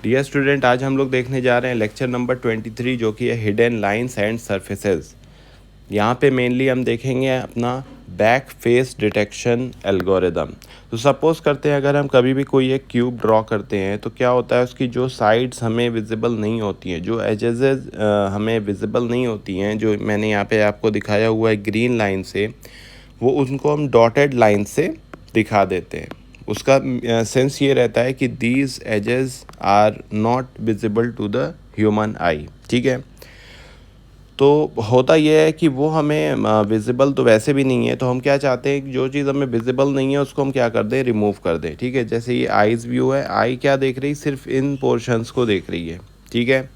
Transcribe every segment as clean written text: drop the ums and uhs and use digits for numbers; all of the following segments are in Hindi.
डियर स्टूडेंट, आज हम लोग देखने जा रहे हैं लेक्चर नंबर 23 जो कि है हिडन लाइंस एंड सरफेसेस। यहाँ पे मेनली हम देखेंगे अपना बैक फेस डिटेक्शन एल्गोरिदम। तो सपोज़ करते हैं अगर हम कभी भी कोई एक क्यूब ड्रॉ करते हैं तो क्या होता है, उसकी जो साइड्स हमें विजिबल नहीं होती हैं, जो एजेस हमें विजिबल नहीं होती हैं, जो मैंने यहाँ पे आपको दिखाया हुआ है ग्रीन लाइन से, वो उनको हम डॉटेड लाइन से दिखा देते हैं। उसका सेंस ये रहता है कि these edges are not visible to the human eye. ठीक है, तो होता यह है कि वो हमें विजिबल तो वैसे भी नहीं है, तो हम क्या चाहते हैं कि जो चीज़ हमें विजिबल नहीं है उसको हम क्या कर दें, रिमूव कर दें। ठीक है, जैसे ये आईज व्यू है, आई क्या देख रही, सिर्फ इन पोर्शंस को देख रही है। ठीक है,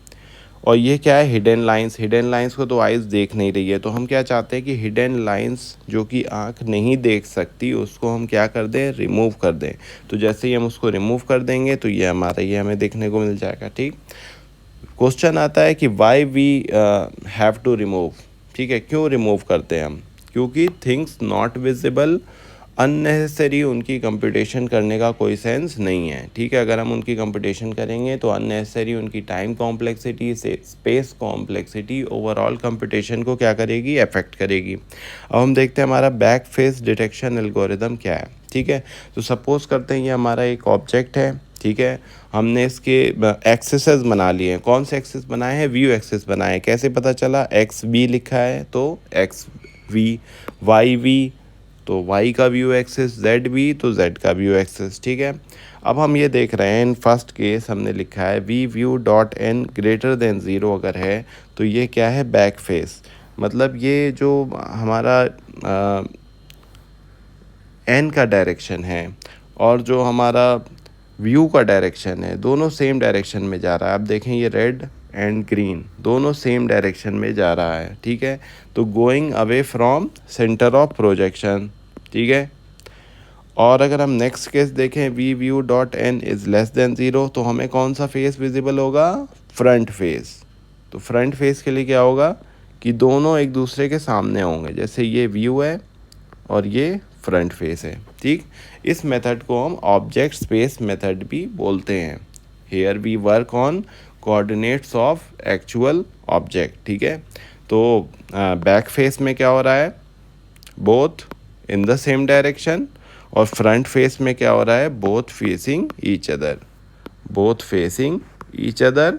और ये क्या है, हिडन लाइंस। हिडन लाइंस को तो आइज़ देख नहीं रही है, तो हम क्या चाहते हैं कि हिडन लाइंस जो कि आँख नहीं देख सकती उसको हम क्या कर दें, रिमूव कर दें। तो जैसे ही हम उसको रिमूव कर देंगे तो ये हमें देखने को मिल जाएगा। ठीक, क्वेश्चन आता है कि why we have to remove. ठीक है, क्यों रिमूव करते हैं हम, क्योंकि थिंग्स नॉट विजिबल, अननेसेसरी उनकी कंप्यूटेशन करने का कोई सेंस नहीं है। ठीक है, अगर हम उनकी कंप्यूटेशन करेंगे तो अननेसेसरी उनकी टाइम कॉम्प्लेक्सिटी से स्पेस कॉम्प्लेक्सिटी ओवरऑल कंप्यूटेशन को क्या करेगी, अफेक्ट करेगी। अब हम देखते हैं हमारा बैक फेस डिटेक्शन एल्गोरिदम क्या है। ठीक है, तो सपोज़ करते हैं ये हमारा एक ऑब्जेक्ट है। ठीक है, हमने इसके एक्सेसेस बना लिए हैं। कौन से एक्सेस बनाए हैं, व्यू एक्सेस बनाए हैं। कैसे पता चला, एक्स वी लिखा है तो एक्स वी, वाई वी तो वाई का व्यू एक्सेस, जेड वी तो जेड का व्यू एक्सेस। ठीक है, अब हम ये देख रहे हैं इन फर्स्ट केस हमने लिखा है V view dot N greater than zero अगर है तो ये क्या है, बैक फेस। मतलब ये जो हमारा एन का डायरेक्शन है और जो हमारा व्यू का डायरेक्शन है, दोनों सेम डायरेक्शन में जा रहा है। आप देखें ये रेड एंड ग्रीन दोनों सेम डायरेक्शन में जा रहा है। ठीक है, तो going away from centre of projection. ठीक है, और अगर हम नेक्स्ट केस देखें V view dot N is less than zero तो हमें कौन सा फेस विजिबल होगा, फ्रंट फेस। तो फ्रंट फेस के लिए क्या होगा कि दोनों एक दूसरे के सामने होंगे, जैसे ये व्यू है और ये फ्रंट फेस है। ठीक, इस मेथड को हम ऑब्जेक्ट स्पेस मेथड भी बोलते हैं। Here we work on coordinates of actual object. ठीक है, तो बैक फेस में क्या हो रहा है, both in the same direction, और फ्रंट फेस में क्या हो रहा है, both facing each other, both facing each other,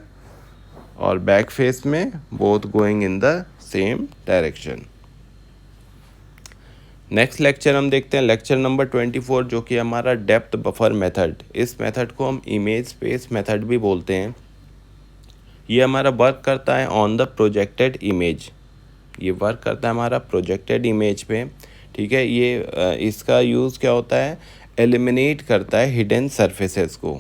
और बैक फेस में both going in the same direction. Next lecture हम देखते हैं लेक्चर नंबर 24 जो कि हमारा डेप्थ बफर मेथड। इस मेथड को हम इमेज स्पेस मेथड भी बोलते हैं। ये हमारा वर्क करता है ऑन द प्रोजेक्टेड इमेज, ये वर्क करता है हमारा प्रोजेक्टेड इमेज पे। ठीक है, ये इसका यूज़ क्या होता है, एलिमिनेट करता है हिडन सरफेसेस को।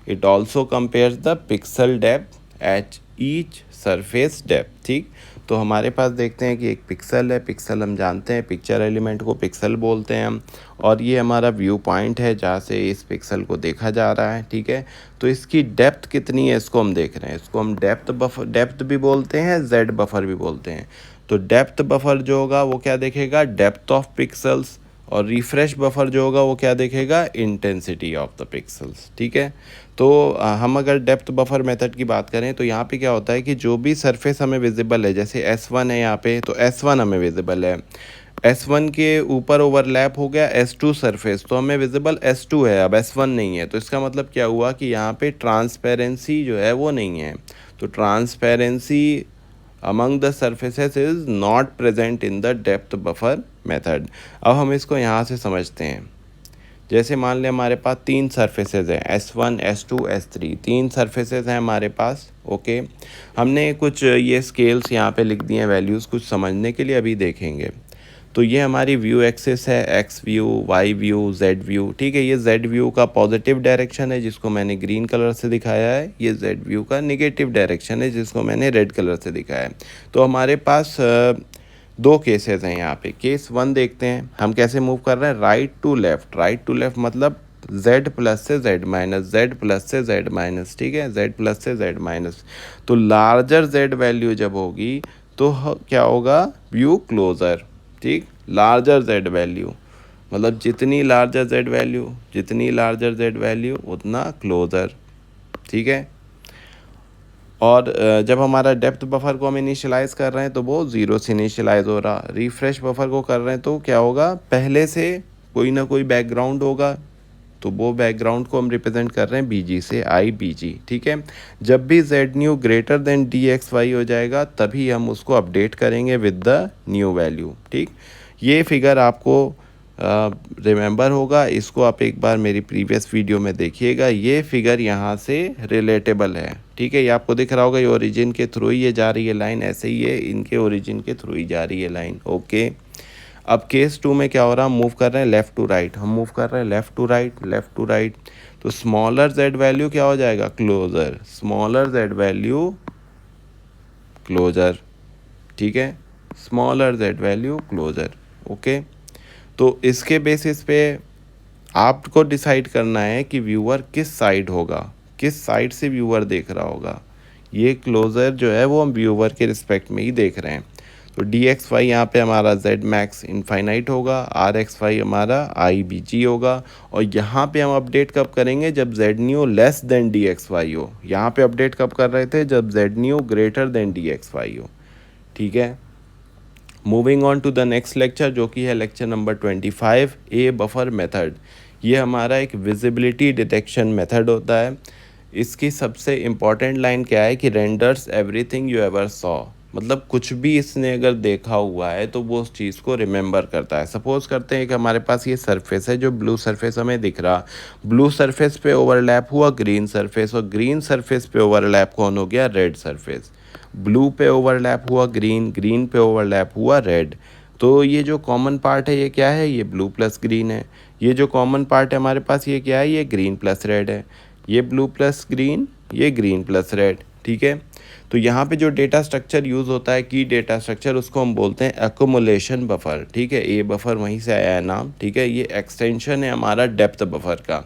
It also compares the pixel depth at each surface depth. ठीक, तो हमारे पास देखते हैं कि एक पिक्सल है, पिक्सल हम जानते हैं, पिक्चर एलिमेंट को पिक्सल बोलते हैं हम, और ये हमारा व्यू पॉइंट है जहाँ से इस पिक्सल को देखा जा रहा है। ठीक है, तो इसकी डेप्थ कितनी है इसको हम देख रहे हैं, इसको हम डेप्थ भी बोलते हैं, जेड बफर भी बोलते हैं। तो डेप्थ बफर जो होगा वो क्या देखेगा, डेप्थ ऑफ पिक्सल्स, और रिफ्रेश बफर जो होगा वो क्या देखेगा, इंटेंसिटी ऑफ द पिक्सल्स। ठीक है, तो हम अगर डेप्थ बफर मेथड की बात करें तो यहाँ पे क्या होता है कि जो भी सरफेस हमें विजिबल है, जैसे S1 है यहाँ पे, तो S1 हमें विजिबल है, S1 के ऊपर ओवरलैप हो गया S2 सरफेस, तो हमें विजिबल S2 है, अब S1 नहीं है। तो इसका मतलब क्या हुआ कि यहाँ पे ट्रांसपेरेंसी जो है वो नहीं है। तो transparency among the surfaces is not present in the depth buffer method। अब हम इसको यहाँ से समझते हैं। जैसे मान लें हमारे पास तीन सरफेसेज हैं, S1 S2 S3, तीन सरफेसेज हैं हमारे पास। ओके, हमने कुछ ये स्केल्स यहाँ पे लिख दिए हैं, वैल्यूज़ कुछ समझने के लिए अभी देखेंगे। तो ये हमारी व्यू एक्सिस है, X view, Y view, Z view. ठीक है, ये जेड व्यू का पॉजिटिव डायरेक्शन है जिसको मैंने ग्रीन कलर से दिखाया है, ये जेड व्यू का नेगेटिव डायरेक्शन है जिसको मैंने रेड कलर से दिखाया है। तो हमारे पास दो केसेस हैं यहाँ पे। केस 1 देखते हैं हम कैसे मूव कर रहे हैं, right to left. Right to left मतलब z प्लस से z माइनस, z प्लस से z माइनस। ठीक है, z प्लस से z माइनस। तो लार्जर z वैल्यू जब होगी तो क्या होगा, व्यू क्लोज़र। ठीक, लार्जर z वैल्यू मतलब जितनी लार्जर z वैल्यू, जितनी लार्जर z वैल्यू उतना क्लोज़र। ठीक है, और जब हमारा डेप्थ बफर को हम इनिशियलाइज कर रहे हैं तो वो 0 से इनिशियलाइज हो रहा। रिफ्रेश बफर को कर रहे हैं तो क्या होगा, पहले से कोई ना कोई बैकग्राउंड होगा, तो वो बैकग्राउंड को हम रिप्रेजेंट कर रहे हैं बीजी से, आई बीजी, ठीक है। जब भी Z new greater than D X Y हो जाएगा तभी हम उसको अपडेट करेंगे विद द न्यू वैल्यू, ठीक। ये फिगर आपको रिमेंबर होगा, इसको आप एक बार मेरी प्रीवियस वीडियो में देखिएगा। ये फिगर यहाँ से रिलेटेबल है, ठीक है। ये आपको दिख रहा होगा, ये ओरिजिन के थ्रू ही ये जा रही है लाइन, ऐसे ही ये इनके ओरिजिन के थ्रू ही जा रही है लाइन, ओके। अब केस 2 में क्या हो रहा है, हम मूव कर रहे हैं लेफ़्ट टू राइट, हम मूव कर रहे हैं left to right, left to right. तो स्मॉलर जेड वैल्यू क्या हो जाएगा, closer, smaller Z value closer, ठीक है, smaller Z value closer, okay. तो इसके बेसिस पे आपको डिसाइड करना है कि व्यूअर किस साइड होगा, किस साइड से व्यूअर देख रहा होगा। ये क्लोज़र जो है वो हम व्यूअर के रिस्पेक्ट में ही देख रहे हैं। तो डी एक्स वाई यहाँ पर हमारा जेड मैक्स इनफाइनाइट होगा, आर एक्स वाई हमारा आई बी जी होगा। और यहाँ पे हम अपडेट कब करेंगे, जब Z new less than D X Y हो। यहाँ पे अपडेट कब कर रहे थे, जब Z new greater than D X Y हो, ठीक है। Moving on to the next lecture, जो कि है lecture number 25, a buffer method. ये हमारा एक विजिबिलिटी डिटेक्शन मेथड होता है। इसकी सबसे इम्पॉर्टेंट लाइन क्या है कि renders everything you ever saw, मतलब कुछ भी इसने अगर देखा हुआ है तो वो उस चीज़ को रिमेंबर करता है। सपोज़ करते हैं कि हमारे पास ये सरफेस है, जो ब्लू सरफेस हमें दिख रहा, ब्लू सरफेस पे ओवरलैप हुआ ग्रीन सरफेस, और ग्रीन सरफेस पे ओवरलैप कौन हो गया, रेड सरफेस। ब्लू पे ओवरलैप हुआ ग्रीन, ग्रीन पे ओवरलैप हुआ रेड। तो ये जो कॉमन पार्ट है ये क्या है, ये ब्लू प्लस ग्रीन है। ये जो कॉमन पार्ट है हमारे पास ये क्या है, ये ग्रीन प्लस रेड है। ये ब्लू प्लस ग्रीन, ये ग्रीन प्लस रेड, ठीक है। तो यहाँ पे जो डेटा स्ट्रक्चर यूज़ होता है, की डेटा स्ट्रक्चर, उसको हम बोलते हैं एक्युमुलेशन बफर, ठीक है। ए बफर वहीं से आया है नाम, ठीक है। ये एक्सटेंशन है हमारा डेप्थ बफर का।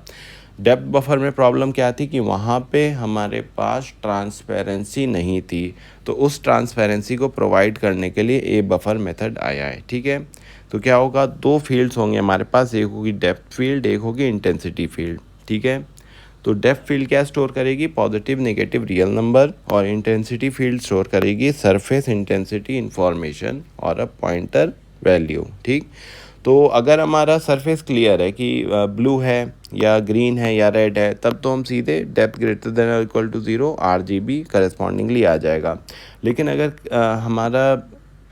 डेप्थ बफर में प्रॉब्लम क्या थी कि वहाँ पे हमारे पास ट्रांसपेरेंसी नहीं थी, तो उस ट्रांसपेरेंसी को प्रोवाइड करने के लिए ए बफर मेथड आया है, ठीक है। तो क्या होगा, दो फील्ड्स होंगे हमारे पास, एक होगी डेप्थ फील्ड, एक होगी इंटेंसिटी फील्ड, ठीक है। तो डेप्थ फील्ड क्या स्टोर करेगी, पॉजिटिव नेगेटिव रियल नंबर, और इंटेंसिटी फील्ड स्टोर करेगी सरफेस इंटेंसिटी इंफॉर्मेशन और अ पॉइंटर वैल्यू, ठीक। तो अगर हमारा सरफेस क्लियर है कि ब्लू है या ग्रीन है या रेड है, तब तो हम सीधे डेप्थ ग्रेटर देन और इक्वल टू 0 RGB करस्पॉन्डिंगली आ जाएगा। लेकिन अगर हमारा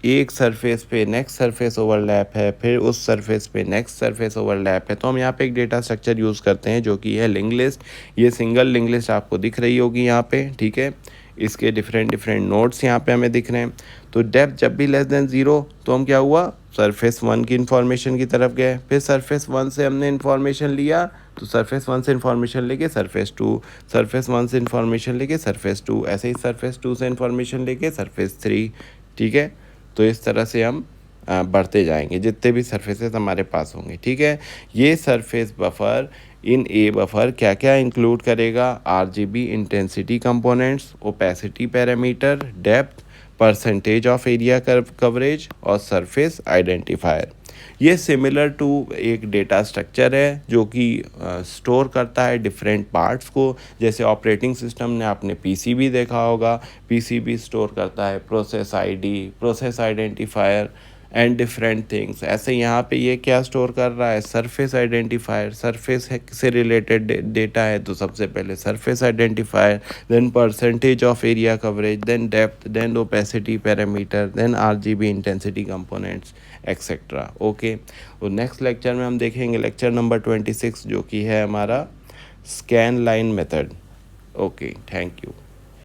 एक सरफेस पे नेक्स्ट सरफेस ओवरलैप है, फिर उस सरफेस पे नेक्स्ट सरफेस ओवरलैप है, तो हम यहाँ पे एक डेटा स्ट्रक्चर यूज़ करते हैं जो कि है लिंक लिस्ट। ये सिंगल लिंक लिस्ट आपको दिख रही होगी यहाँ पे, ठीक है। इसके डिफरेंट नोड्स यहाँ पे हमें दिख रहे हैं। तो डेप्थ जब भी लेस देन 0 तो हम क्या हुआ, सरफेस 1 की इन्फॉर्मेशन की तरफ गए। फिर सरफेस 1 से हमने इन्फॉर्मेशन लिया, तो सरफेस 1 से इन्फॉर्मेशन लेके सरफेस 2, सरफेस 1 से इन्फॉर्मेशन लेके सरफेस 2, ऐसे ही सरफेस 2 से इन्फॉर्मेशन लेके सरफेस 3, ठीक है। तो इस तरह से हम बढ़ते जाएंगे जितने भी सरफेसेस हमारे पास होंगे, ठीक है। ये surface buffer in A buffer क्या क्या इंक्लूड करेगा, RGB intensity components, opacity parameter, depth, percentage of area coverage और सरफेस आइडेंटिफायर। ये सिमिलर टू एक डेटा स्ट्रक्चर है जो कि स्टोर करता है डिफरेंट पार्ट्स को। जैसे ऑपरेटिंग सिस्टम ने आपने PCB देखा होगा, PCB स्टोर करता है process ID, process identifier and different things. ऐसे यहाँ पे ये क्या स्टोर कर रहा है, सरफेस आइडेंटिफायर। सरफेस से रिलेटेड डेटा है तो सबसे पहले surface identifier, then percentage of area coverage, then depth, then opacity parameter, then RGB intensity components etcetera, okay. तो नेक्स्ट लेक्चर में हम देखेंगे लेक्चर नंबर 26, जो कि है हमारा scan line method. Okay, thank you.